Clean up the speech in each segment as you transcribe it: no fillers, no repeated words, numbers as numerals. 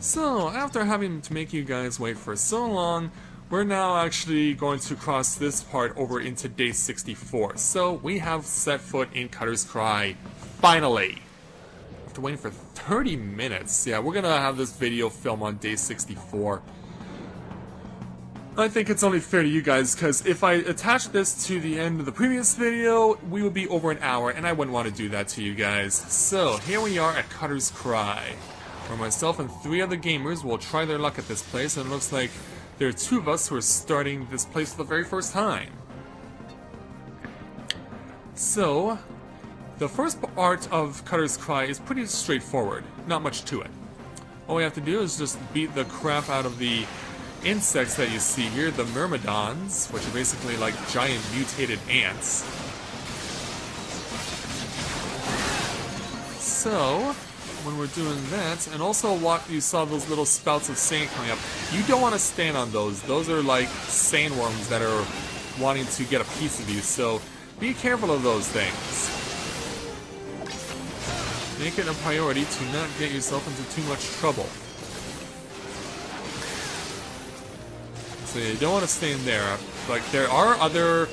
So, after having to make you guys wait for so long, we're now actually going to cross this part over into day 64. So, we have set foot in Cutter's Cry, finally! After waiting for 30 minutes, yeah, we're gonna have this video film on day 64. I think it's only fair to you guys, because if I attach this to the end of the previous video, we would be over an hour, and I wouldn't want to do that to you guys. So, here we are at Cutter's Cry, where myself and 3 other gamers will try their luck at this place, and it looks like there are 2 of us who are starting this place for the very first time. So, the first part of Cutter's Cry is pretty straightforward, not much to it. All we have to do is just beat the crap out of the insects that you see here, the myrmidons, which are basically like giant mutated ants. So, when we're doing that, and also what you saw those little spouts of sand coming up, you don't want to stand on those. Those are like sandworms that are wanting to get a piece of you, so be careful of those things. Make it a priority to not get yourself into too much trouble. So you don't want to stay in there. Like, there are other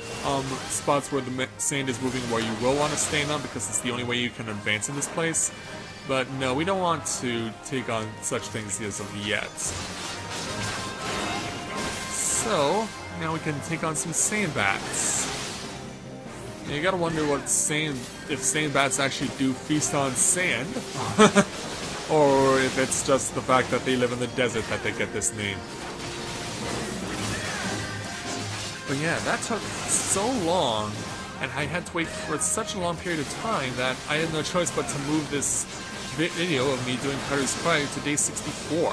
spots where the sand is moving where you will want to stand on because it's the only way you can advance in this place. But no, we don't want to take on such things as of yet. So, now we can take on some sand bats. Now you gotta wonder what if sand bats actually do feast on sand. Or if it's just the fact that they live in the desert that they get this name. But yeah, that took so long, and I had to wait for such a long period of time that I had no choice but to move this video of me doing Cutter's Cry to day 64.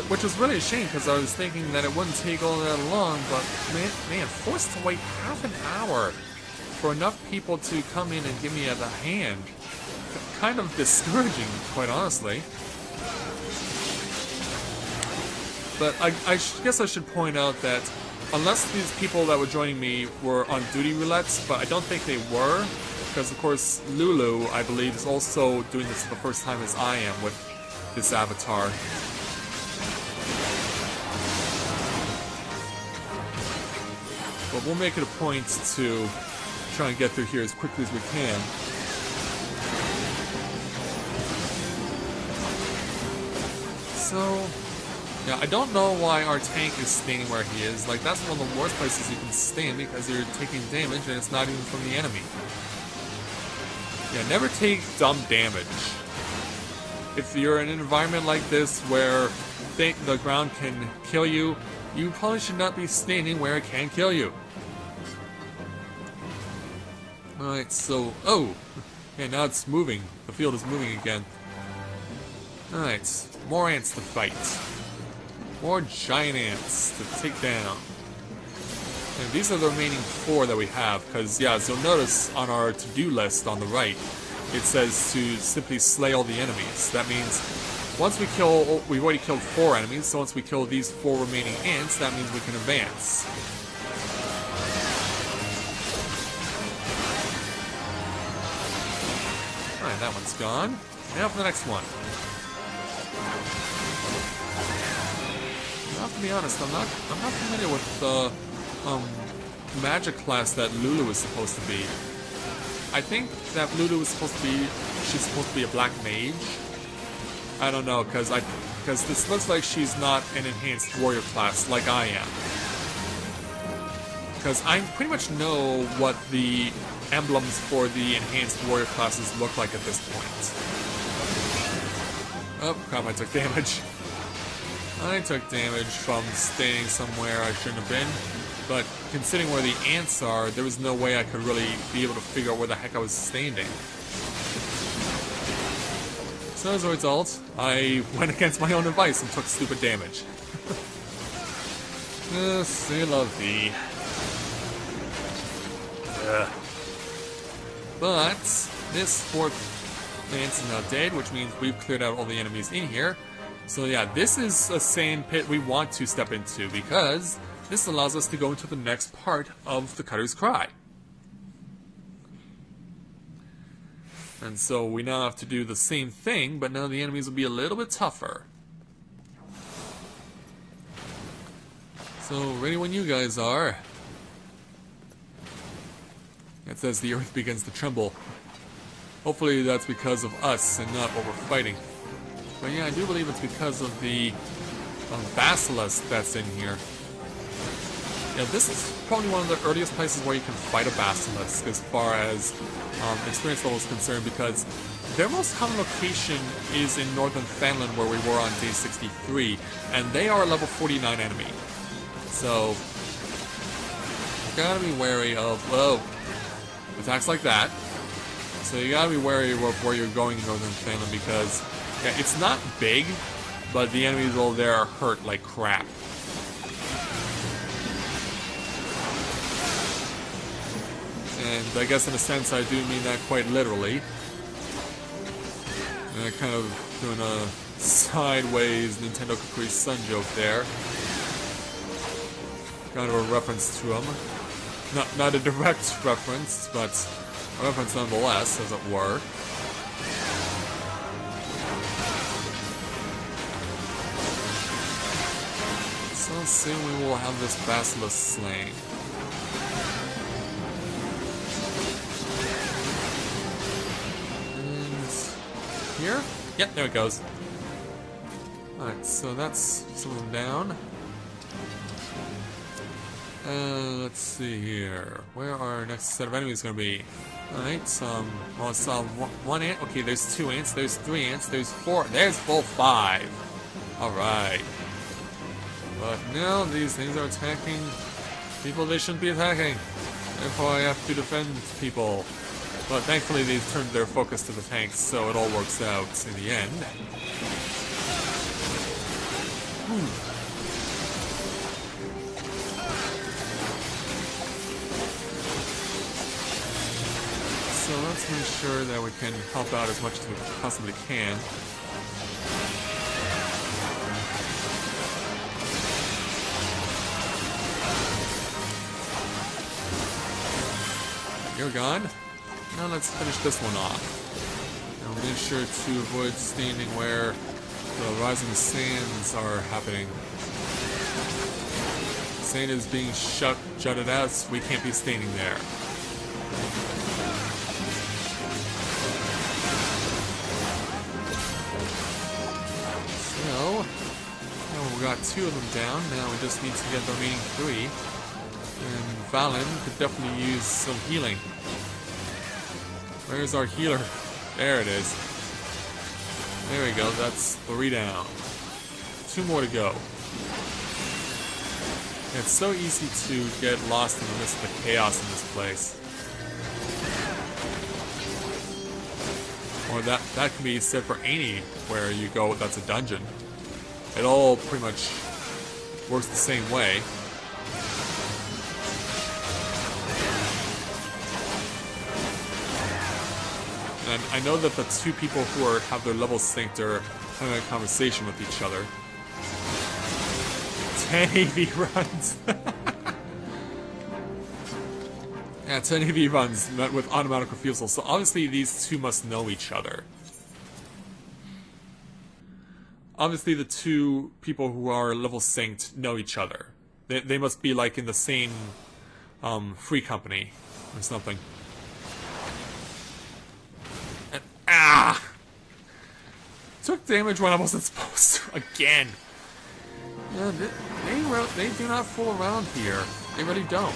Which was really a shame, because I was thinking that it wouldn't take all that long, but man, forced to wait half an hour for enough people to come in and give me a hand. Kind of discouraging, quite honestly. But I guess I should point out that unless these people that were joining me were on duty roulettes, but I don't think they were, because of course Lulu, I believe, is also doing this for the first time as I am with this avatar. But we'll make it a point to try and get through here as quickly as we can. So, yeah, I don't know why our tank is standing where he is. Like, that's one of the worst places you can stand because you're taking damage and it's not even from the enemy. Yeah, never take dumb damage. If you're in an environment like this where the ground can kill you, you probably should not be standing where it can kill you. Alright, so... oh! Okay, now it's moving. The field is moving again. Alright, more ants to fight. More giant ants to take down. And these are the remaining 4 that we have, because, yeah, as you'll notice on our to-do list on the right, it says to simply slay all the enemies. That means once we kill, we've already killed 4 enemies, so once we kill these 4 remaining ants, that means we can advance. Alright, that one's gone. Now for the next one. I have to be honest, I'm not familiar with the magic class that Lulu is supposed to be. I think that Lulu is supposed to be, she's supposed to be a black mage. I don't know, because this looks like she's not an enhanced warrior class like I am. Because I pretty much know what the emblems for the enhanced warrior classes look like at this point. Oh crap, I took damage. I took damage from staying somewhere I shouldn't have been, but considering where the ants are, there was no way I could really be able to figure out where the heck I was standing. So as a result, I went against my own advice and took stupid damage. C'est la vie. But this 4th ant is now dead, which means we've cleared out all the enemies in here. So yeah, this is a sand pit we want to step into because this allows us to go into the next part of the Cutter's Cry. And so we now have to do the same thing, but now the enemies will be a little bit tougher. So, ready when you guys are. It says the earth begins to tremble. Hopefully that's because of us and not what we're fighting. But yeah, I do believe it's because of the basilisk that's in here. Yeah, this is probably one of the earliest places where you can fight a basilisk as far as experience level is concerned, because their most common location is in northern Finland where we were on day 63, and they are a level 49 enemy. So, you gotta be wary of, attacks like that. So you gotta be wary of where you're going in northern Finland, because yeah, it's not big, but the enemies over there are hurt like crap. And I guess in a sense I do mean that quite literally. And I'm kind of doing a sideways Nintendo Capri Sun joke there. Kind of a reference to him. Not a direct reference, but a reference nonetheless, as it were. So soon we will have this basilisk slain. And here? Yep, there it goes. Alright, so that's some of them down. Let's see here. Where are our next set of enemies going to be? Alright, well, I saw one ant. Okay, there's 2 ants, there's 3 ants, there's 4. There's full 5. Alright. But now these things are attacking people they shouldn't be attacking. Therefore I have to defend people. But thankfully they've turned their focus to the tanks, so it all works out in the end. So let's make sure that we can help out as much as we possibly can. You're gone. Now let's finish this one off. And we'll make sure to avoid standing where the rising sands are happening. Sand is being jutted out, so we can't be standing there. So, now we got 2 of them down. Now we just need to get the remaining 3. And Valen could definitely use some healing. Where's our healer? There it is. There we go, that's 3 down. 2 more to go. It's so easy to get lost in the midst of the chaos in this place. Or that can be said for anywhere you go that's a dungeon. It all pretty much works the same way. And I know that the 2 people who have their levels synced are having a conversation with each other. 10 AV runs! Yeah, 10 AV runs met with automatic refusal, so obviously these 2 must know each other. Obviously the 2 people who are level synced know each other. They must be like in the same free company or something. Ah! Took damage when I wasn't supposed to. Again. Yeah, they do not fool around here. They really don't.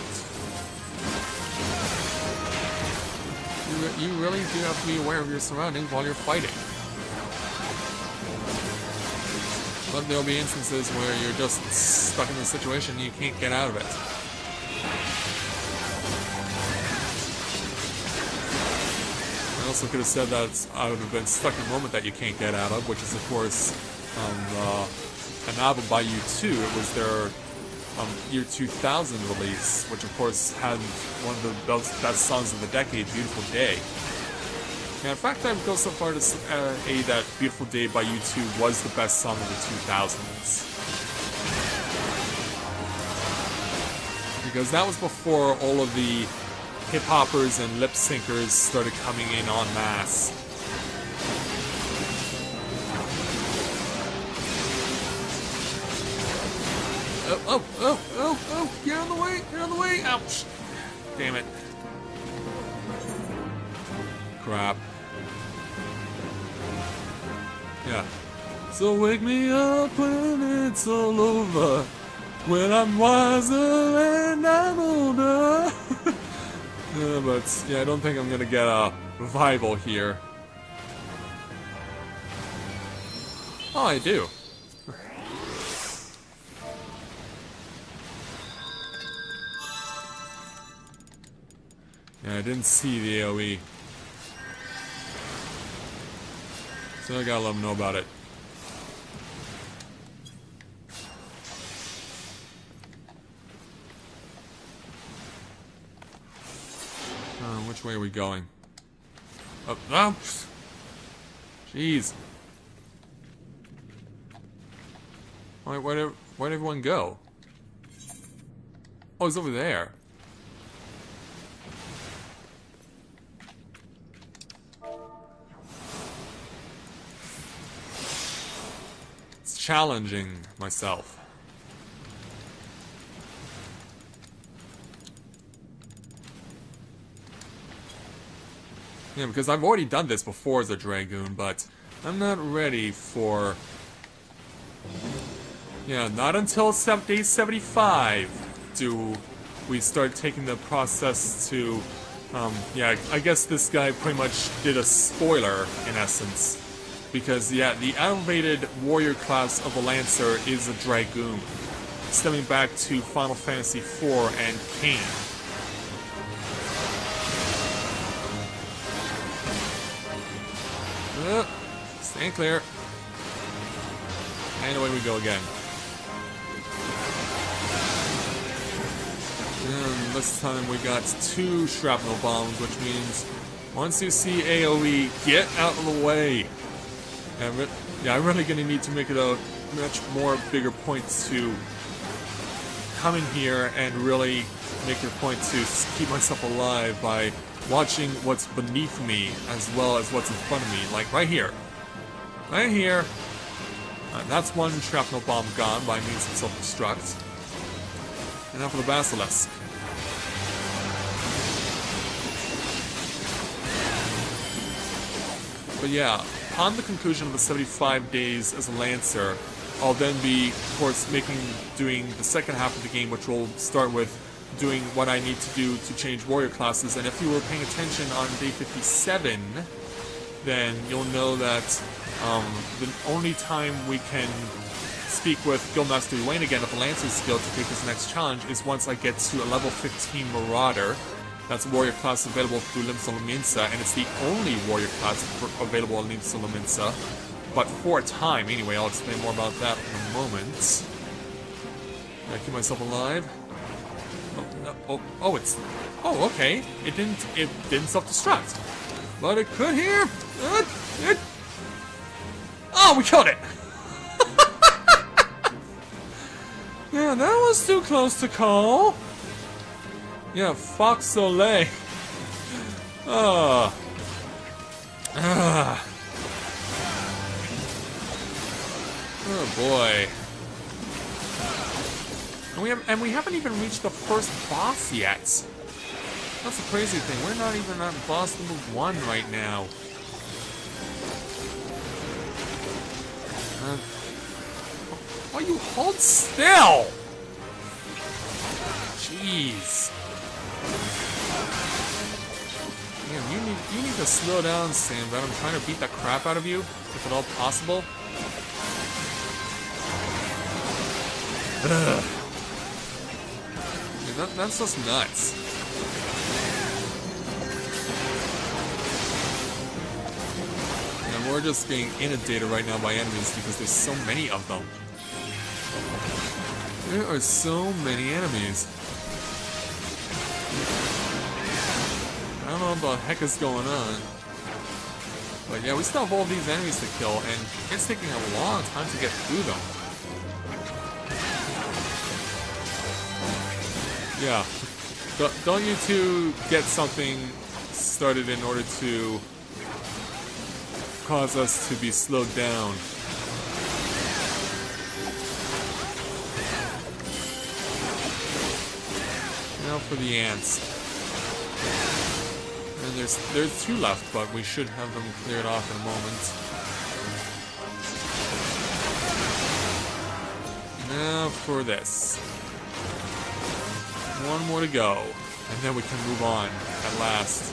You really do have to be aware of your surroundings while you're fighting. But there'll be instances where you're just stuck in a situation and you can't get out of it. I also could have said that I would have been stuck in a moment that you can't get out of, which is of course an album by U2. It was their year 2000 release, which of course had one of the best songs of the decade, Beautiful Day. And in fact, I would go so far to say that Beautiful Day by U2 was the best song of the 2000s. Because that was before all of the hip-hoppers and lip-syncers started coming in en masse. Oh, get out of the way, get out of the way, ouch. Damn it. Crap. Yeah. So wake me up when it's all over, when I'm wiser and I'm older. But yeah, I don't think I'm gonna get a revival here. Oh, I do. Yeah, I didn't see the AoE. So I gotta let them know about it. Which way are we going? Up. Oh! Jeez. Where'd everyone go? Oh, it's over there. It's challenging myself. Yeah, because I've already done this before as a Dragoon, but I'm not ready for... Yeah, not until day 75 do we start taking the process to... yeah, I guess this guy pretty much did a spoiler, in essence. Because, yeah, the elevated warrior class of a Lancer is a Dragoon, stemming back to Final Fantasy IV and Cain. Stand clear. And away we go again. And this time we got 2 shrapnel bombs, which means once you see AoE, get out of the way. And yeah, I'm really gonna need to make it a much more bigger point to come in here and really make it a point to keep myself alive by watching what's beneath me as well as what's in front of me, like right here. Right here. That's one shrapnel bomb gone by means of self-destruct. And now for the Basilisk. But yeah, upon the conclusion of the 75 days as a Lancer, I'll then be, of course, doing the second half of the game, which will start with doing what I need to do to change warrior classes. And if you were paying attention on day 57, then you'll know that the only time we can speak with Guildmaster Wayne again of the Lancer's skill to take this next challenge is once I get to a level 15 Marauder. That's a warrior class available through Limbs of Laminsa, and it's the only warrior class available in Limbs of Laminsa. But for a time, anyway, I'll explain more about that in a moment. Gotta keep myself alive. Oh, okay. It didn't self-destruct. But it could here. Oh, we killed it! Yeah, that was too close to call. Yeah, Fox Soleil. Oh boy. And we haven't even reached the first boss yet. That's the crazy thing. We're not even at boss number 1 right now. Why you hold still? Jeez. Damn, you need to slow down, Sam. But I'm trying to beat the crap out of you, if at all possible. Ugh. Yeah, that's just nuts. And we're just being inundated right now by enemies because there's so many of them. There are so many enemies. I don't know what the heck is going on. But yeah, we still have all these enemies to kill, and it's taking a long time to get through them. Yeah. Don't you two get something started in order to cause us to be slowed down. Now for the ants. And there's 2 left, but we should have them cleared off in a moment. Now for this. 1 more to go, and then we can move on at last.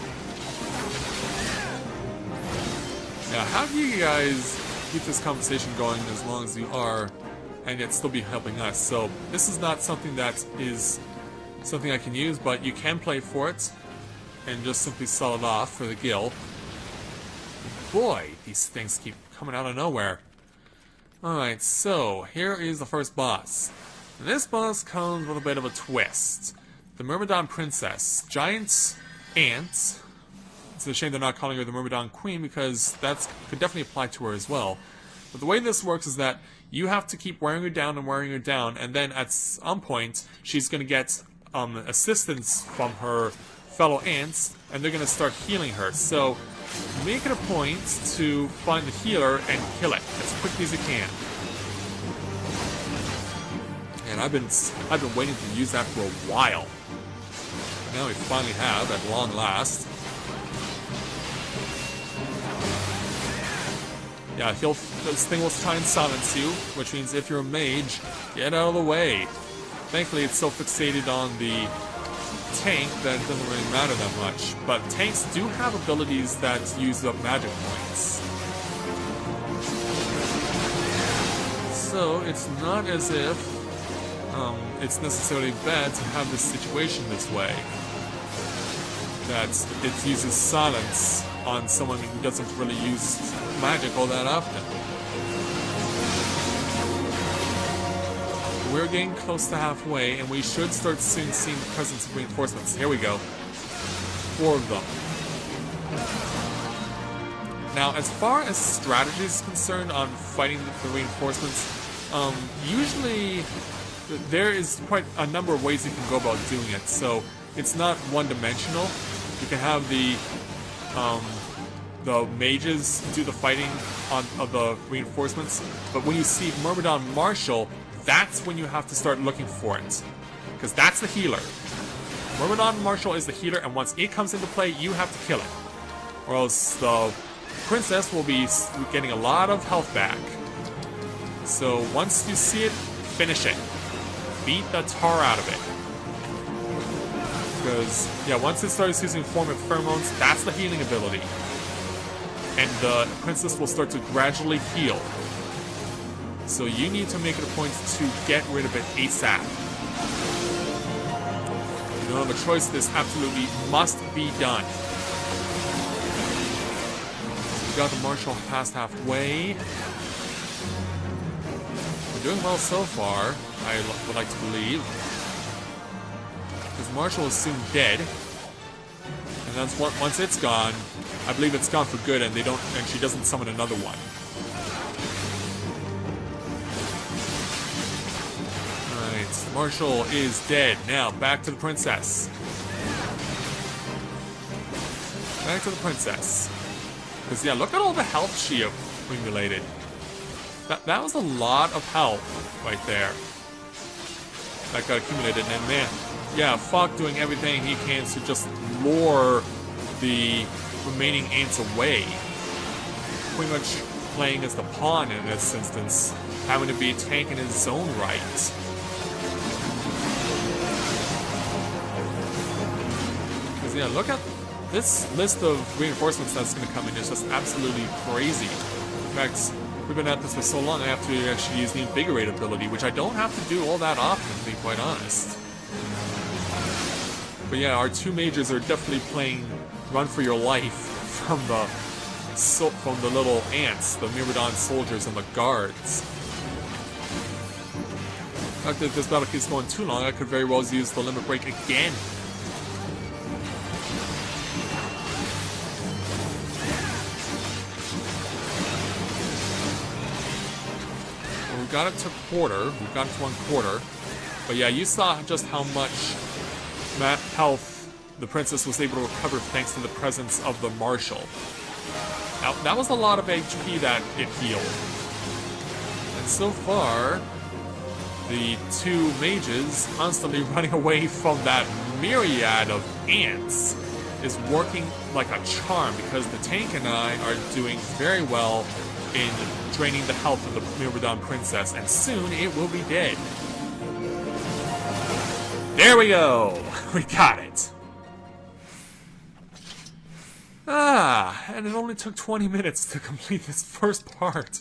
Yeah, how do you guys keep this conversation going as long as you are, and yet still be helping us? So this is not something that is something I can use, but you can play for it and just simply sell it off for the guild. Boy, these things keep coming out of nowhere. Alright, so here is the first boss. And this boss comes with a bit of a twist. The Myrmidon Princess. Giant ant. It's a shame they're not calling her the Myrmidon Queen, because that could definitely apply to her as well. But the way this works is that you have to keep wearing her down, and then at some point, she's going to get assistance from her fellow ants, and they're going to start healing her. So make it a point to find the healer and kill it as quickly as you can. And I've been waiting to use that for a while. Now we finally have, at long last. Yeah, this thing will try and silence you, which means if you're a mage, get out of the way. Thankfully, it's so fixated on the tank that it doesn't really matter that much. But tanks do have abilities that use up magic points. So, it's not as if it's necessarily bad to have this situation this way. That it uses silence on someone who doesn't really use magic all that often. We're getting close to halfway, and we should start soon seeing the presence of reinforcements. Here we go. 4 of them. Now, as far as strategy is concerned on fighting the reinforcements, usually there is quite a number of ways you can go about doing it. So it's not one-dimensional. You can have the mages do the fighting of the reinforcements, but when you see Myrmidon Marshal, that's when you have to start looking for it, because that's the healer. Myrmidon Marshal is the healer, and once it comes into play, you have to kill it, or else the princess will be getting a lot of health back. So once you see it, finish it. Beat the tar out of it. Because, yeah, once it starts using form of pheromones, that's the healing ability. And the princess will start to gradually heal. So you need to make it a point to get rid of it ASAP. You don't have a choice, this absolutely must be done. So we got the Marshal past halfway. We're doing well so far, I would like to believe. Because Marshal is soon dead. And that's once it's gone, I believe it's gone for good, and she doesn't summon another one. Alright, Marshal is dead. Now, back to the princess. Back to the princess. Because, yeah, look at all the health she accumulated. That was a lot of health right there. That got accumulated, and man, yeah, Falk doing everything he can to just lure the remaining ants away. Pretty much playing as the pawn in this instance, having to be a tank in his own right. Because, yeah, look at this list of reinforcements that's going to come in. It's just absolutely crazy. In fact, we've been at this for so long, I have to actually use the Invigorate ability, which I don't have to do all that often, to be quite honest. But yeah, our 2 mages are definitely playing run for your life from the little ants, the Myrmidon soldiers and the guards. In fact, if this battle keeps going too long, I could very well use the limit break again. Well, we got it to quarter. We got it to 1/4. But yeah, you saw just how much health the princess was able to recover thanks to the presence of the marshal. Now, that was a lot of HP that it healed. And so far, the two mages constantly running away from that myriad of ants is working like a charm, because the tank and I are doing very well in draining the health of the Reborn princess, and soon it will be dead. There we go! We got it! Ah, and it only took 20 minutes to complete this first part.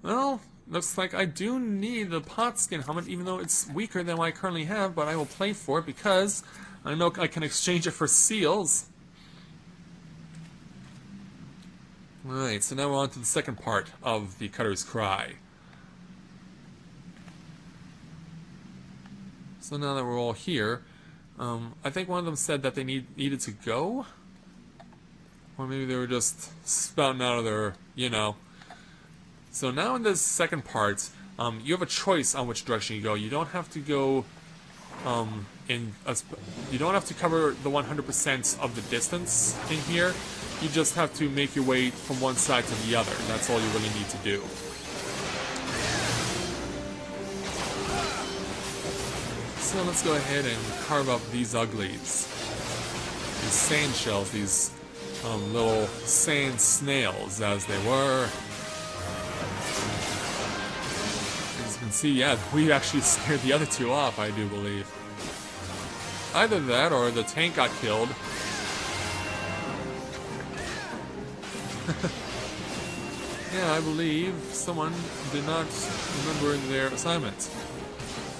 Well, looks like I do need the pot skin helmet, even though it's weaker than what I currently have, but I will play for it because I know I can exchange it for seals. Alright, so now we're on to the second part of the Cutter's Cry. So now that we're all here, I think one of them said that they needed to go? Or maybe they were just spouting out of their, you know. So now in this second part, you have a choice on which direction you go. You don't have to go you don't have to cover the 100% of the distance in here. You just have to make your way from one side to the other. That's all you really need to do. So let's go ahead and carve up these uglies. These sand shells, these little sand snails, as they were. As you can see, yeah, we actually scared the other two off, I do believe. Either that, or the tank got killed. Yeah, I believe someone did not remember their assignment.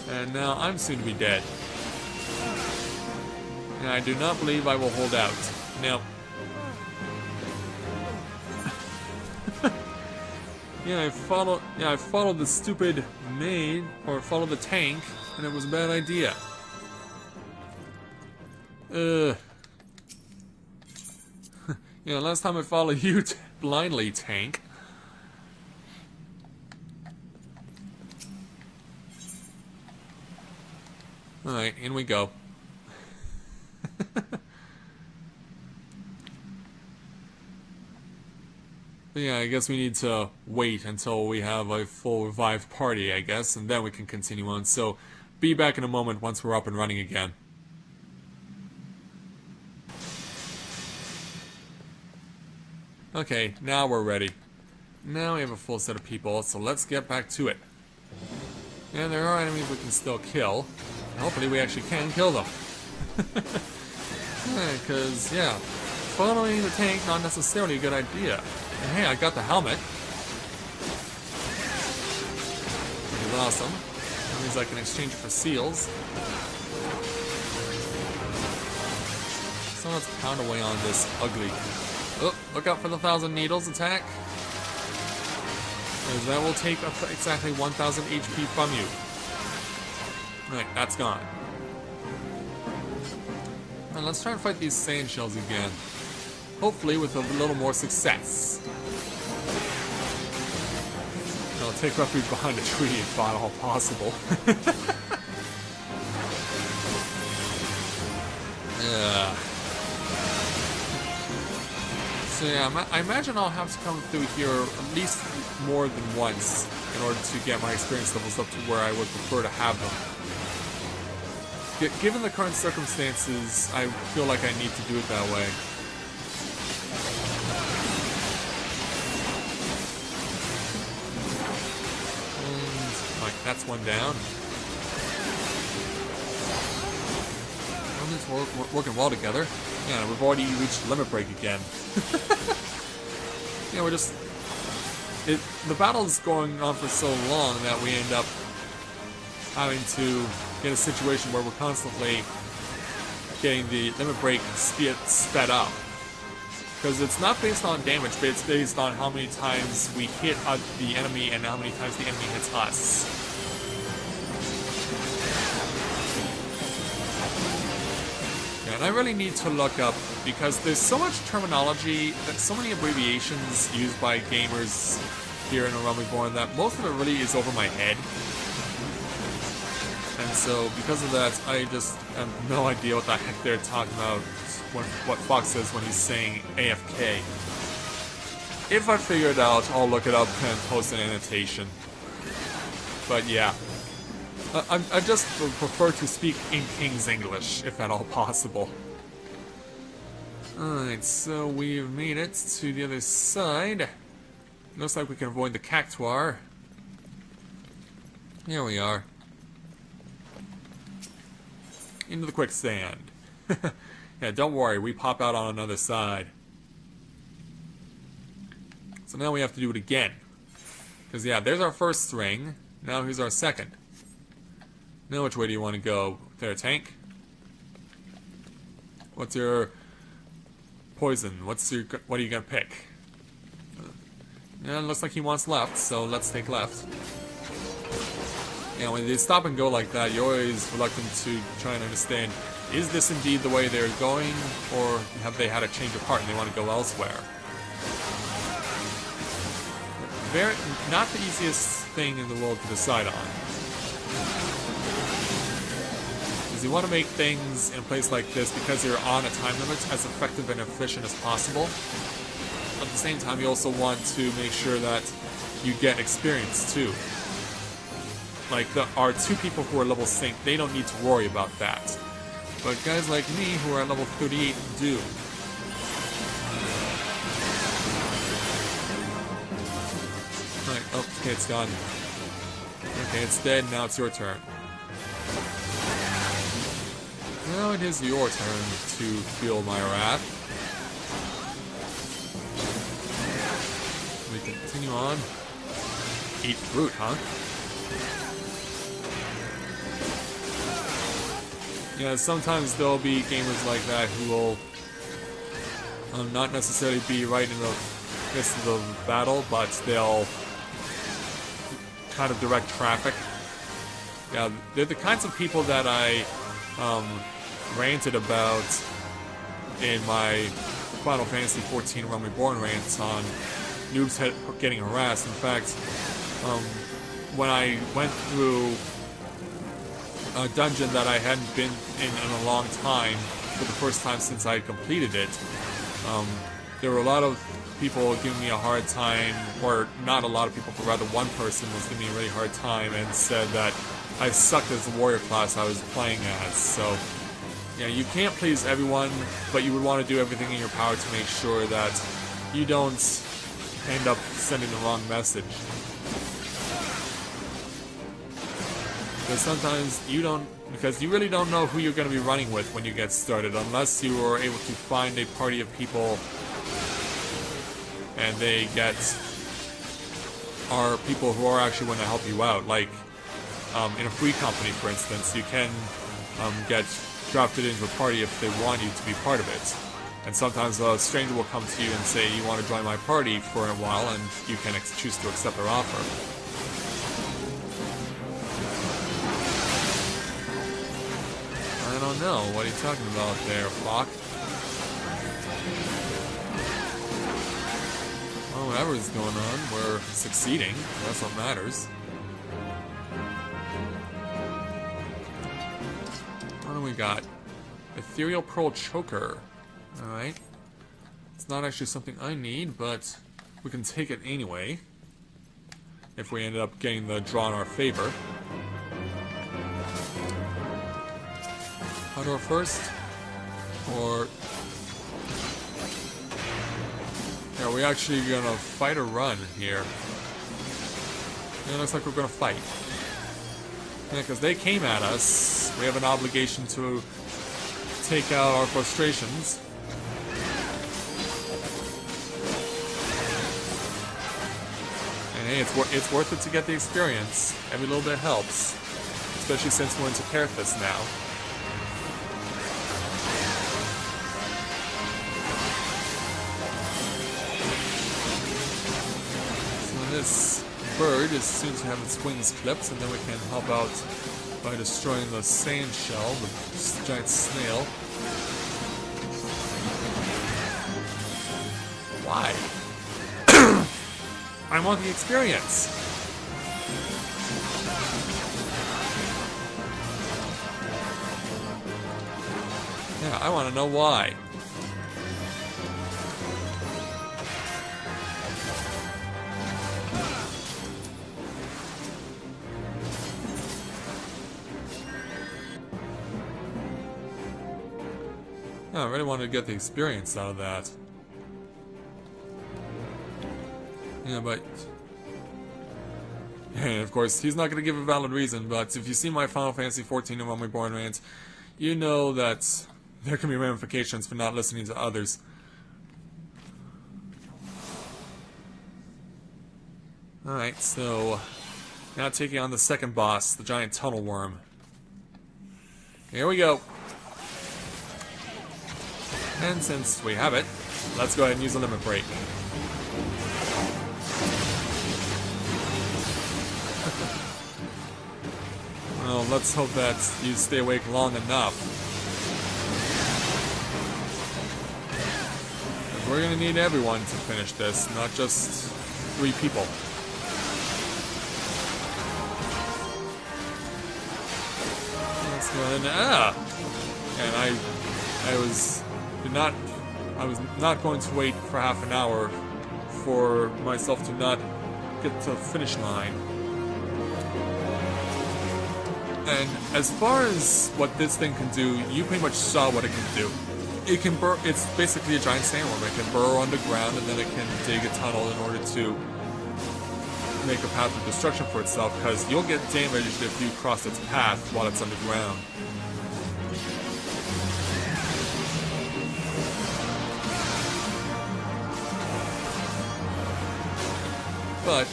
And now I'm soon to be dead. And I do not believe I will hold out. Now, I followed the stupid maid, or followed the tank, and it was a bad idea. Last time I followed you blindly, tank. Alright, in we go. But yeah, I guess we need to wait until we have a full revived party, I guess, and then we can continue on. So, be back in a moment once we're up and running again. Okay, now we're ready. Now we have a full set of people, so let's get back to it. And there are enemies we can still kill. Hopefully we actually can kill them. Because, yeah, following the tank, not necessarily a good idea. And hey, I got the helmet. Which is awesome. That means I can exchange it for seals. So let's pound away on this ugly. Oh, look out for the 1,000 needles attack. Because that will take exactly 1,000 HP from you. Right, that's gone. And let's try and fight these sand shells again. Hopefully with a little more success. I'll take refuge behind a tree if at all possible. Yeah. So yeah, I imagine I'll have to come through here at least more than once in order to get my experience levels up to where I would prefer to have them. Given the current circumstances, I feel like I need to do it that way. And, like, that's one down. We're working well together. Yeah, we've already reached limit break again. Yeah, we're just... the battle's going on for so long that we end up having to get a situation where we're constantly getting the limit break sped up. Because it's not based on damage, but it's based on how many times we hit the enemy and how many times the enemy hits us. Yeah, and I really need to look up, because there's so much terminology, so many abbreviations used by gamers here in Reborn that most of it really is over my head. And And so, because of that, I just have no idea what the heck they're talking about, what Fox says when he's saying AFK. If I figure it out, I'll look it up and post an annotation. But yeah, I just prefer to speak in King's English, if at all possible. Alright, so we've made it to the other side. Looks like we can avoid the cactuar. Here we are. Into the quicksand. Yeah, don't worry, we pop out on another side. So now we have to do it again. Because yeah, there's our first ring. Now here's our second. Now which way do you want to go? There, tank? What's your poison? What are you gonna pick? Yeah, it looks like he wants left, so let's take left. And when they stop and go like that, you're always reluctant to try and understand, is this indeed the way they're going, or have they had a change of heart and they want to go elsewhere? Not the easiest thing in the world to decide on. Because you want to make things in a place like this, because you're on a time limit, as effective and efficient as possible. At the same time, you also want to make sure that you get experience too. Like, our two people who are level sync, they don't need to worry about that. But guys like me, who are at level 38, do. Alright, oh, okay, it's gone. Okay, it's dead, now it's your turn. Now it is your turn to feel my wrath. We continue on. Eat fruit, huh? Yeah, sometimes there'll be gamers like that who will not necessarily be right in the midst of the battle, but they'll kind of direct traffic. Yeah, they're the kinds of people that I ranted about in my Final Fantasy XIV Realm Reborn rants on noobs getting harassed. In fact, when I went through a dungeon that I hadn't been in a long time, for the first time since I completed it, there were a lot of people giving me a hard time, or not a lot of people, but rather one person was giving me a really hard time and said that I sucked as the warrior class I was playing as. So, yeah, you can't please everyone, but you would want to do everything in your power to make sure that you don't end up sending the wrong message. Because sometimes because you really don't know who you're going to be running with when you get started, unless you are able to find a party of people and they are people who are actually going to help you out. Like, in a free company, for instance, you can get drafted into a party if they want you to be part of it. And sometimes a stranger will come to you and say, you want to join my party for a while, and you can choose to accept their offer. I don't know. What are you talking about there, Flock? Well, whatever's going on, we're succeeding. That's what matters. What do we got? Ethereal Pearl Choker. Alright. It's not actually something I need, but we can take it anyway. If we ended up getting the draw in our favor. Outdoor first? Or... are we actually gonna fight or run here? Yeah, it looks like we're gonna fight. Yeah, because they came at us. We have an obligation to take out our frustrations. And hey, it's worth it to get the experience. Every little bit helps. Especially since we're into Carathis now. This bird is soon to have its wings clipped, and then we can help out by destroying the sand shell, the giant snail. Why? I want the experience! Yeah, I want to know why. Yeah, I really wanted to get the experience out of that. Yeah, but... And of course, he's not going to give a valid reason, but if you see my Final Fantasy XIV and Reborn rant, you know that there can be ramifications for not listening to others. Alright, so... now taking on the second boss, the giant tunnel worm. Here we go. And since we have it, let's go ahead and use a limit break. Well, let's hope that you stay awake long enough. Because we're gonna need everyone to finish this, not just 3 people. Let's go ahead and I was not going to wait for half an hour for myself to not get to the finish line. And as far as what this thing can do, you pretty much saw what it can do. It can burrow. It's basically a giant sandworm. It can burrow underground, and then it can dig a tunnel in order to make a path of destruction for itself, because you'll get damaged if you cross its path while it's underground. But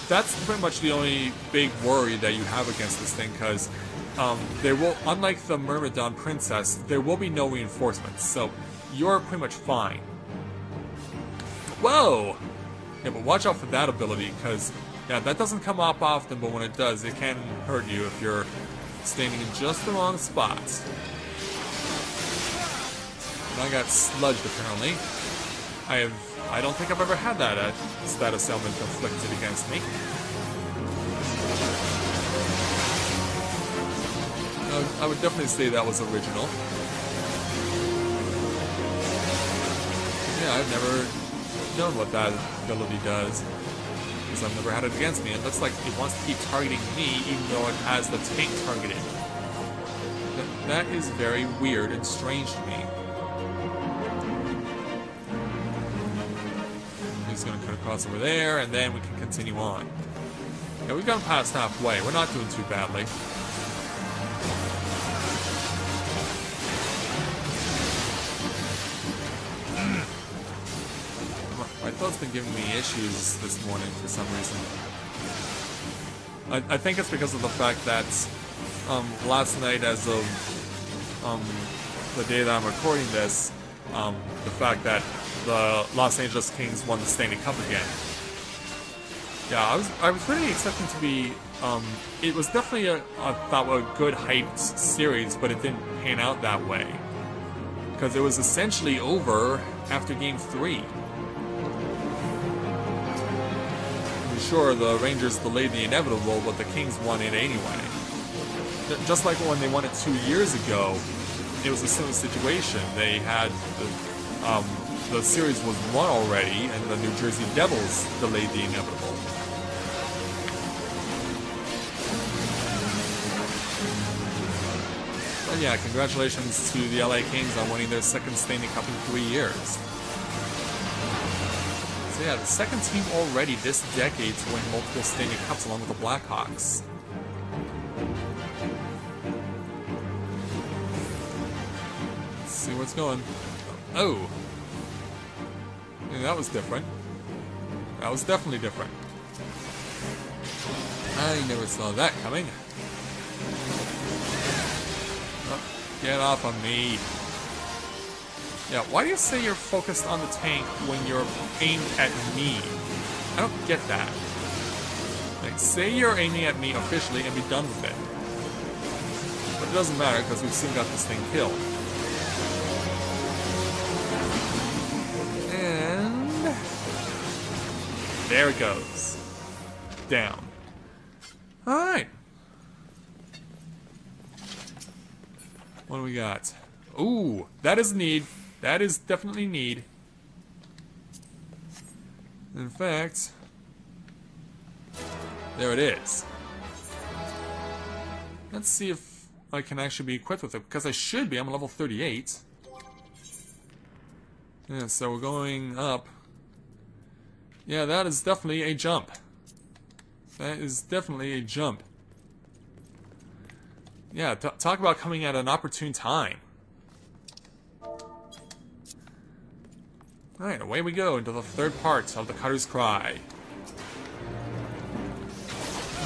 that's pretty much the only big worry that you have against this thing, because there will, unlike the Myrmidon Princess, there will be no reinforcements, so you're pretty much fine. Whoa! Yeah, but watch out for that ability, because, yeah, that doesn't come up often, but when it does, it can hurt you if you're standing in just the wrong spot. And I got sludged, apparently. I don't think I've ever had that status element inflicted against me. I would definitely say that was original. Yeah, I've never known what that ability does, because I've never had it against me. It looks like it wants to keep targeting me, even though it has the tank targeted. That is very weird and strange to me. He's going to cut across over there, and then we can continue on. Yeah, we've gone past halfway. We're not doing too badly. My throat's been giving me issues this morning for some reason. I think it's because of the fact that last night, as of the day that I'm recording this, the fact that the Los Angeles Kings won the Stanley Cup again. Yeah, I was really expecting to be. It was definitely a good hyped series, but it didn't pan out that way, because it was essentially over after Game 3. Sure, the Rangers delayed the inevitable, but the Kings won it anyway. Just like when they won it 2 years ago, it was a similar situation. They had the series was won already, and the New Jersey Devils delayed the inevitable. But yeah, congratulations to the LA Kings on winning their second Stanley Cup in 3 years. So yeah, the second team already this decade to win multiple Stanley Cups along with the Blackhawks. Let's see where it's going. Oh! Yeah, that was different. That was definitely different. I never saw that coming. Oh, get off on me. Yeah, why do you say you're focused on the tank when you're aimed at me? I don't get that. Like, say you're aiming at me officially and be done with it. But it doesn't matter, because we've still got this thing killed. And... there it goes. Down. Alright. What do we got? Ooh, that is need. That is definitely need. In fact, there it is. Let's see if I can actually be equipped with it, because I should be. I'm level 38. Yeah, so we're going up. Yeah, that is definitely a jump. That is definitely a jump. Yeah, talk about coming at an opportune time. Alright, away we go into the third part of the Cutter's Cry.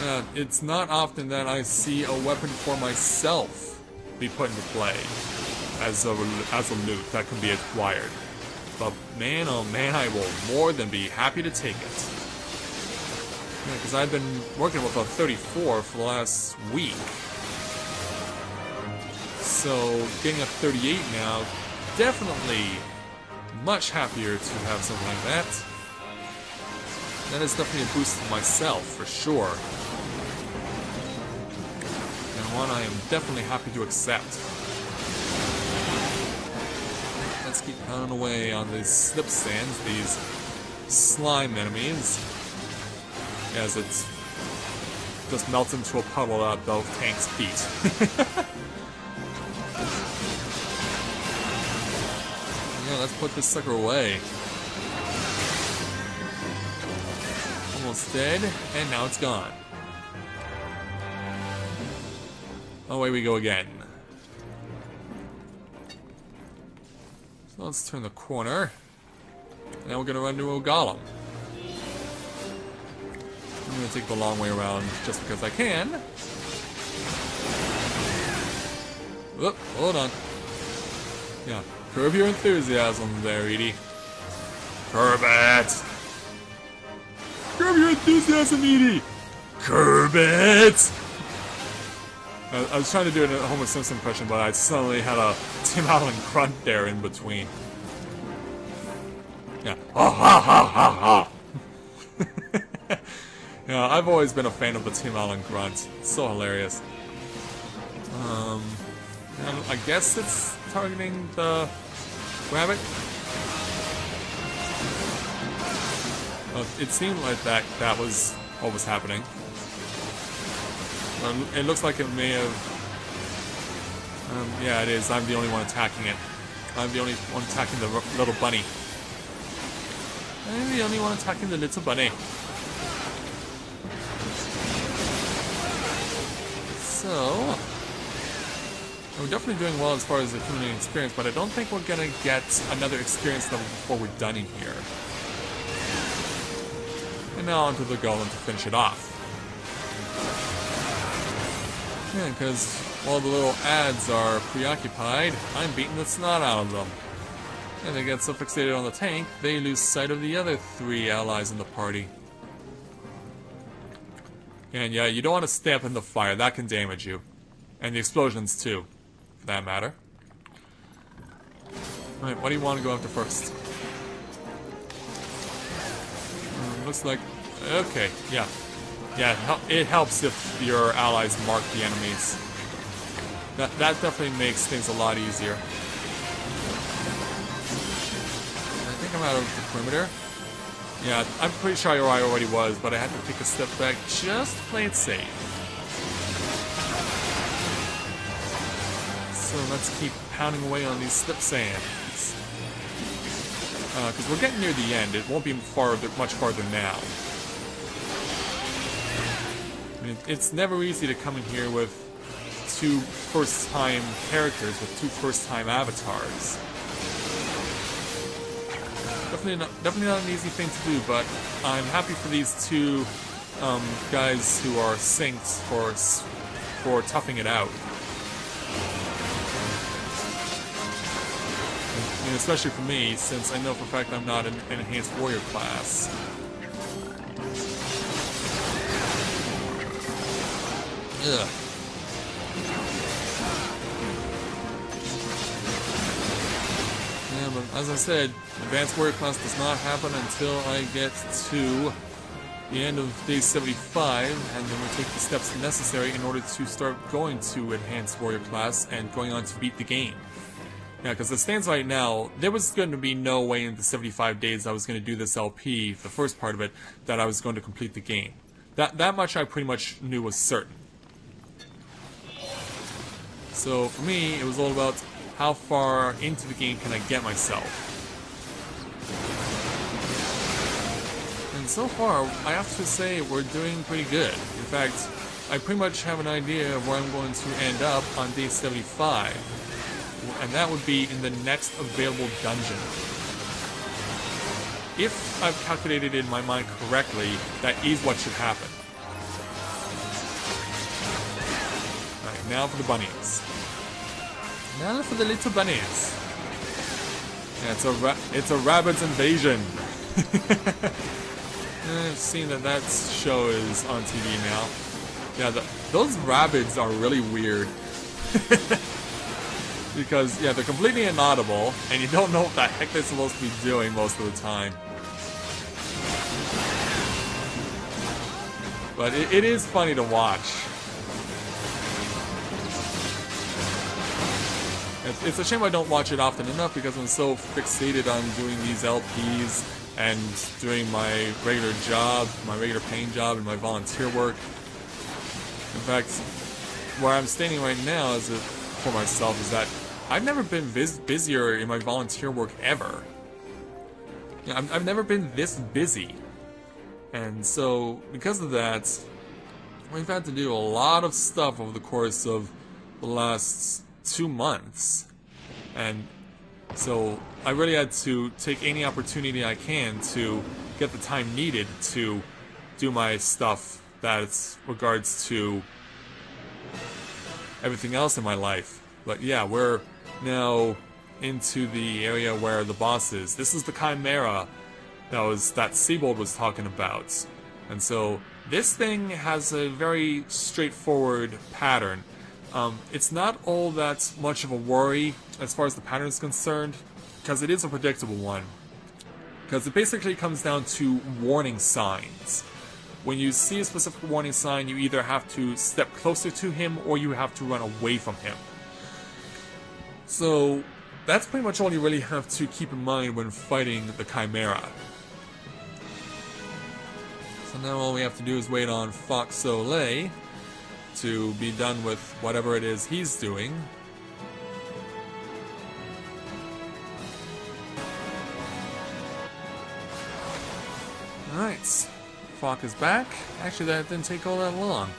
Yeah, it's not often that I see a weapon for myself be put into play as a loot that can be acquired. But man, oh man, I will more than be happy to take it. Yeah, because I've been working with a 34 for the last week. So, getting a 38 now, definitely much happier to have something like that. That is definitely a boost for myself, for sure. And one I am definitely happy to accept. Let's keep pounding away on these slip sands, these slime enemies. As it just melts into a puddle at the tank's feet. Yeah, let's put this sucker away. Almost dead, and now it's gone. Away we go again. So let's turn the corner. Now we're gonna run into a golem. I'm gonna take the long way around just because I can. Whoop, hold on. Yeah. Curb your enthusiasm there, Edie. Curb it! Curb your enthusiasm, Edie! Curb it! I was trying to do a Homer Simpson impression, but I suddenly had a Tim Allen grunt there in between. Yeah. Ha ha ha ha ha! Yeah, I've always been a fan of the Tim Allen grunt. It's so hilarious. I guess it's targeting the rabbit. It seemed like that was what was happening. It looks like it may have... yeah, it is. I'm the only one attacking it. I'm the only one attacking the little bunny. I'm the only one attacking the little bunny. So... we're definitely doing well as far as the community experience, but I don't think we're gonna get another experience level before we're done in here. And now onto the golem to finish it off. Yeah, because while the little ads are preoccupied, I'm beating the snot out of them. And they get so fixated on the tank, they lose sight of the other 3 allies in the party. And yeah, you don't want to stay up in the fire, that can damage you. And the explosions too, for that matter. Alright, what do you want to go after first? Looks like... okay, yeah. Yeah, it helps if your allies mark the enemies. That definitely makes things a lot easier. I think I'm out of the perimeter. Yeah, I'm pretty sure I already was, but I had to take a step back just to play it safe. So let's keep pounding away on these slip sands. Because we're getting near the end. It won't be much farther now. I mean, it's never easy to come in here with 2 first-time characters, with 2 first-time avatars. Definitely not an easy thing to do, but I'm happy for these 2 guys who are synced for toughing it out. And especially for me, since I know for a fact I'm not an enhanced warrior class. Ugh. Yeah, but as I said, advanced warrior class does not happen until I get to the end of day 75, and then we take the steps necessary in order to start going to enhanced warrior class and going on to beat the game. Yeah, because it stands right now, there was going to be no way in the 75 days I was going to do this LP, the first part of it, that I was going to complete the game. That much I pretty much knew was certain. So for me, it was all about how far into the game can I get myself. And so far, I have to say we're doing pretty good. In fact, I pretty much have an idea of where I'm going to end up on day 75. And that would be in the next available dungeon. If I've calculated in my mind correctly, that is what should happen. Alright, now for the bunnies. Now for the little bunnies. Yeah, it's a rabbit's invasion. I've seen that show is on TV now. Yeah, those rabbits are really weird. Because, yeah, they're completely inaudible, and you don't know what the heck they're supposed to be doing most of the time. But it is funny to watch. It's a shame I don't watch it often enough because I'm so fixated on doing these LPs and doing my regular job, my regular paying job, and my volunteer work. In fact, where I'm standing right now for myself is that I've never been busier in my volunteer work ever. Yeah, I've never been this busy. And so, because of that, we've had to do a lot of stuff over the course of the last 2 months. And so, I really had to take any opportunity I can to get the time needed to do my stuff that's regards to everything else in my life. But yeah, we're now into the area where the boss is. This is the Chimera that Siebold was talking about. And so this thing has a very straightforward pattern. It's not all that much of a worry as far as the pattern is concerned, because it is a predictable one. Because it basically comes down to warning signs. When you see a specific warning sign, you either have to step closer to him or you have to run away from him. So that's pretty much all you really have to keep in mind when fighting the Chimera. So now all we have to do is wait on Fox Soleil to be done with whatever it is he's doing. Alright, Fox is back. Actually, that didn't take all that long.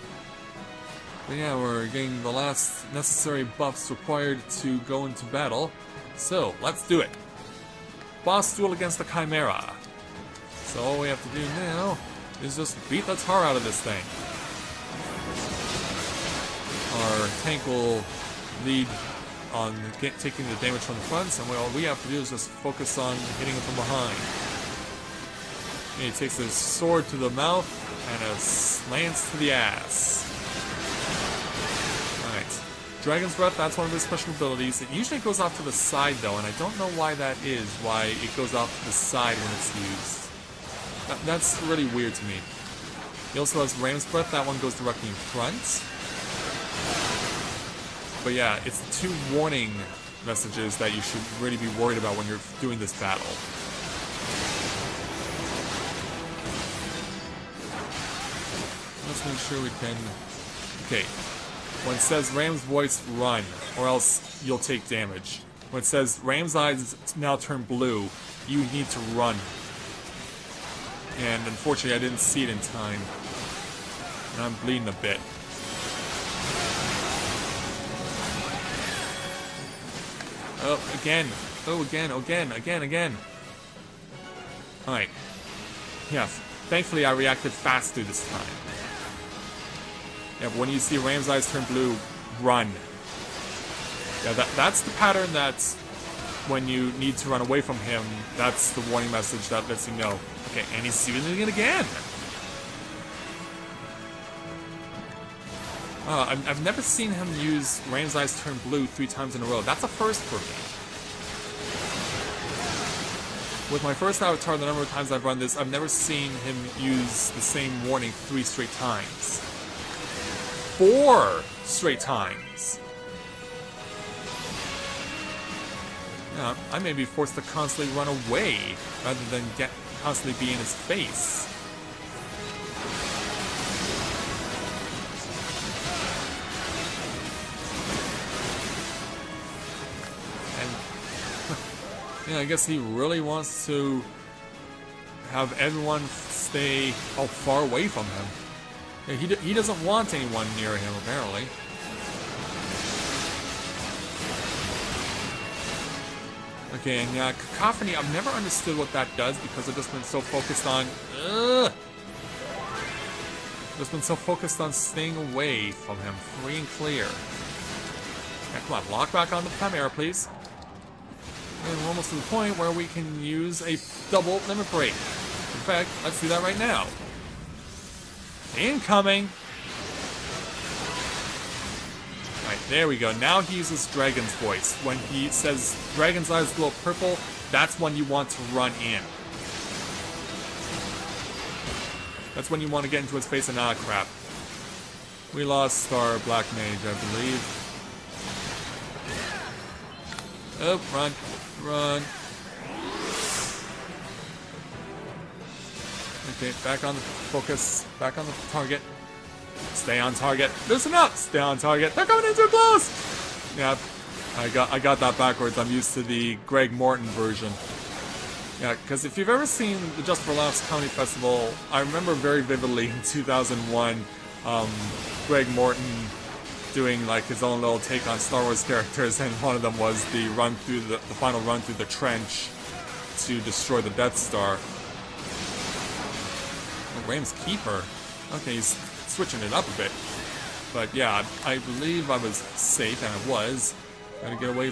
But yeah, we're getting the last necessary buffs required to go into battle. So, let's do it. Boss duel against the Chimera. So all we have to do now is just beat the tar out of this thing. Our tank will lead on taking the damage from the front, and all we have to do is just focus on hitting it from behind. And he takes his sword to the mouth and a lance to the ass. Alright. Dragon's Breath, that's one of his special abilities. It usually goes off to the side though, and I don't know why that is, why it goes off to the side when it's used. That's really weird to me. He also has Ram's Breath, that one goes directly in front. But yeah, it's the 2 warning messages that you should really be worried about when you're doing this battle. Let's make sure we can... Okay. When it says Ram's voice, run, or else you'll take damage. When it says Ram's eyes now turn blue, you need to run. And unfortunately I didn't see it in time. And I'm bleeding a bit. Oh, again. Oh, again. Alright. Yeah, thankfully I reacted faster this time. Yeah, but when you see Ram's eyes turn blue, run. Yeah, that's the pattern that's when you need to run away from him, that's the warning message that lets you know. Okay, and he's doing it again! I've never seen him use Ram's eyes turn blue 3 times in a row. That's a first for me. With my first avatar, the number of times I've run this, I've never seen him use the same warning 3 straight times. 4 straight times! I may be forced to constantly run away rather than constantly be in his face. And yeah, I guess he really wants to have everyone stay far away from him. Yeah, he doesn't want anyone near him, apparently. Okay, and yeah, Cacophony, I've never understood what that does because I've just been so focused on... Just been so focused on staying away from him, free and clear. Yeah, come on, lock back on the Chimera, please. And we're almost to the point where we can use a double limit break. In fact, let's do that right now. Incoming! Alright, there we go. Now he uses Dragon's Voice. When he says Dragon's Eyes glow purple, that's when you want to run in. That's when you want to get into his face and crap. We lost our Black Mage, I believe. Oh, run. Run. Okay, back on the focus. Back on the target. Stay on target. Listen up! Stay on target. They're coming in too close! Yeah, I got that backwards. I'm used to the Greg Morton version. Yeah, because if you've ever seen the Just for Laughs Comedy Festival, I remember very vividly in 2001, Greg Morton doing like his own little take on Star Wars characters, and one of them was the run through the final run through the trench to destroy the Death Star. Oh, Ram's Keeper. Okay, he's switching it up a bit. But yeah, I believe I was safe, and I was. Gotta get away.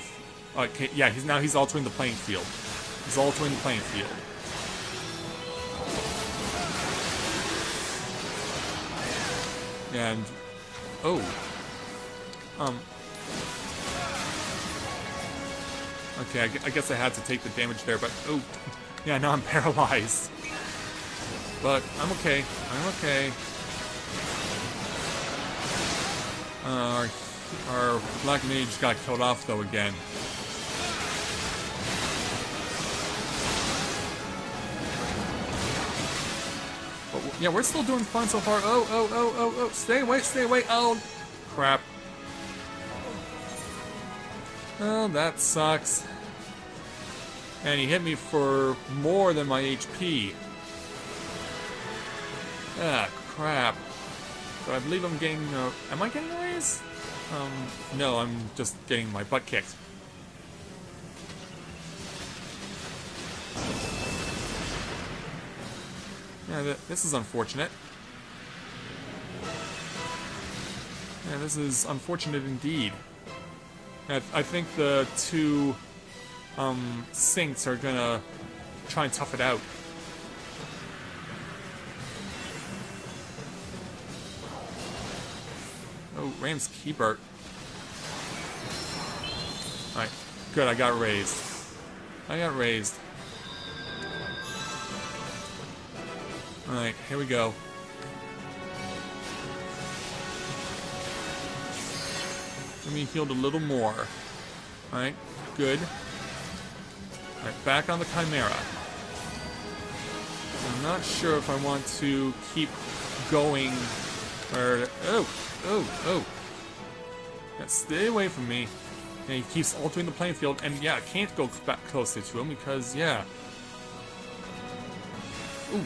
Okay, yeah, he's altering the playing field. He's altering the playing field. And okay, I guess I had to take the damage there, but yeah, now I'm paralyzed. But I'm okay. I'm okay. Our Black Mage got killed off though again. But yeah, we're still doing fine so far. Oh! Stay away! Stay away! Oh, crap! Oh, that sucks. And he hit me for more than my HP. Ah, crap. So I believe I'm getting... am I getting a raise? No, I'm just getting my butt kicked. Yeah, this is unfortunate. Yeah, this is unfortunate indeed. I think the two Saints are gonna try and tough it out. Oh, Ram's Keeper. Alright, good, I got raised. Alright, here we go. Let me heal a little more. Alright, good. Alright, back on the Chimera. I'm not sure if I want to keep going or... Oh! Yeah, stay away from me. Yeah, he keeps altering the playing field, and yeah, I can't go back closer to him because, yeah. Ooh.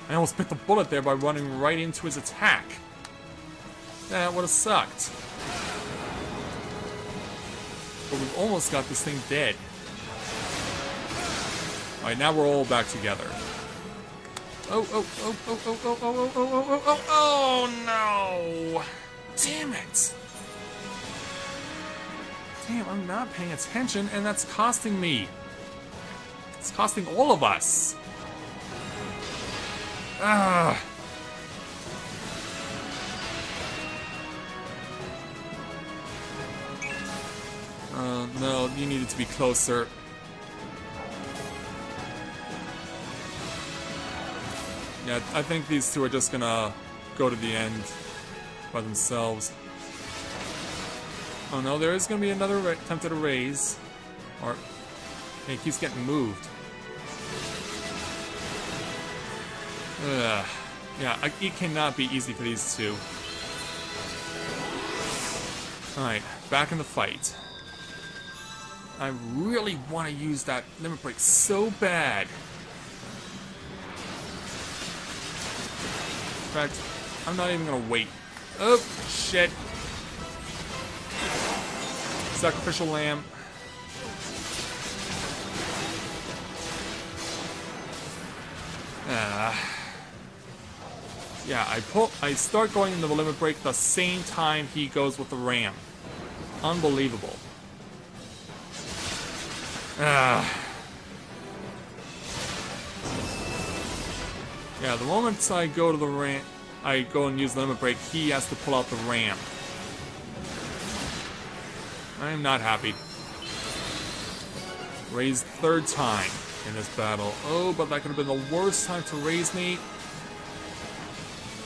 I almost bit the bullet there by running right into his attack. That would have sucked. But we've almost got this thing dead. Alright, now we're all back together. Oh no! Damn it! Damn, I'm not paying attention, and that's costing me. It's costing all of us. Ah. No, you needed to be closer. Yeah, I think these two are just gonna go to the end by themselves. Oh no, there is gonna be another attempt at a raise. Or, And he keeps getting moved. Ugh. Yeah, it cannot be easy for these two. Alright, back in the fight. I really want to use that limit break so bad. In fact, I'm not even gonna wait. Oh, shit. Sacrificial lamb. Yeah, I start going into the limit break the same time he goes with the ram. Unbelievable. Yeah, the moment I go to the ram, I go and use the limit break, he has to pull out the ram. I am not happy. Raise third time in this battle. Oh, but that could have been the worst time to raise me.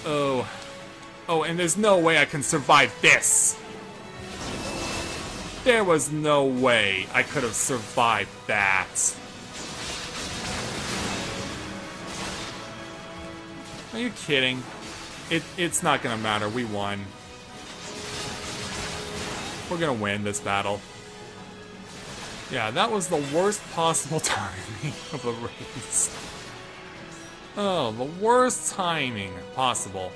Oh. Oh, and there's no way I can survive this. There was no way I could have survived that. Are you kidding? It's not gonna matter. We won. We're gonna win this battle. Yeah, that was the worst possible timing of the race. Oh, the worst timing possible.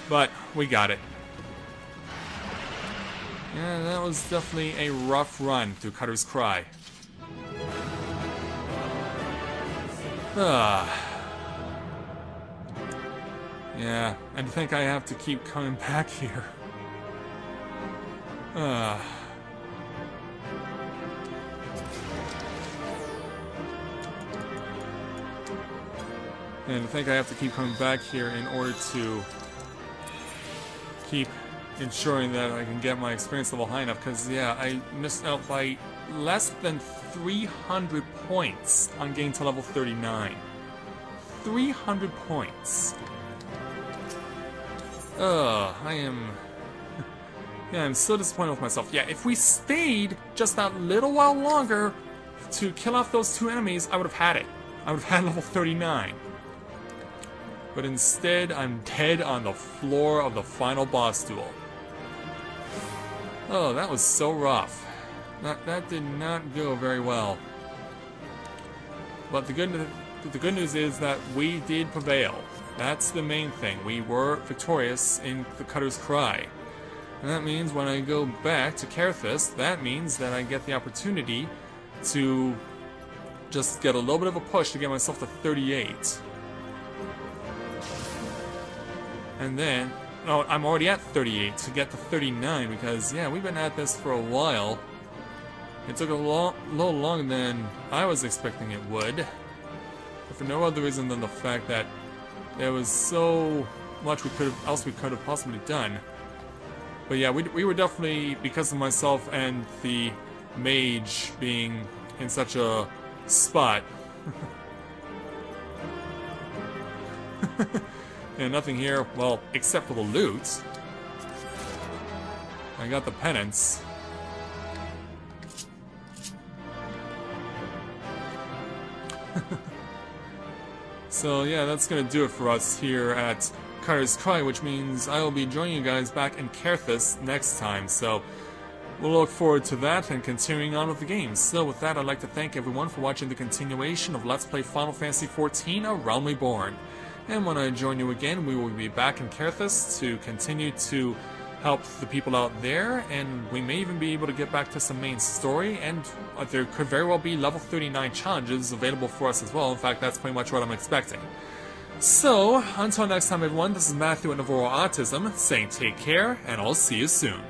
But we got it. Yeah, that was definitely a rough run through Cutter's Cry. Yeah, I think I have to keep coming back here. And I think I have to keep coming back here in order to keep ensuring that I can get my experience level high enough, because, yeah, I missed out by less than 300 points on getting to level 39. 300 points. I am... Yeah, I'm so disappointed with myself. Yeah, if we stayed just that little while longer to kill off those two enemies, I would have had it. I would have had level 39. But instead, I'm dead on the floor of the final boss duel. Oh, that was so rough. That did not go very well. But the good news is that we did prevail. That's the main thing. We were victorious in the Cutter's Cry. And that means when I go back to Kerthus, that means that I get the opportunity to just get a little bit of a push to get myself to 38. And then, oh, I'm already at 38 to get to 39 because, yeah, we've been at this for a while. It took a little longer than I was expecting it would. But for no other reason than the fact that there was so much we could have possibly done. But yeah, we were definitely, because of myself and the mage being in such a spot. And nothing here, well, except for the loot. I got the penance. So yeah, that's gonna do it for us here at Cutter's Cry, which means I will be joining you guys back in Kerthus next time. So we'll look forward to that and continuing on with the game. So with that, I'd like to thank everyone for watching the continuation of Let's Play Final Fantasy XIV: A Realm Reborn. And when I join you again, we will be back in Kerthus to continue to help the people out there, and we may even be able to get back to some main story, and there could very well be level 39 challenges available for us as well. In fact, that's pretty much what I'm expecting. So, until next time everyone, this is Matthew at Navarro Autism, saying take care, and I'll see you soon.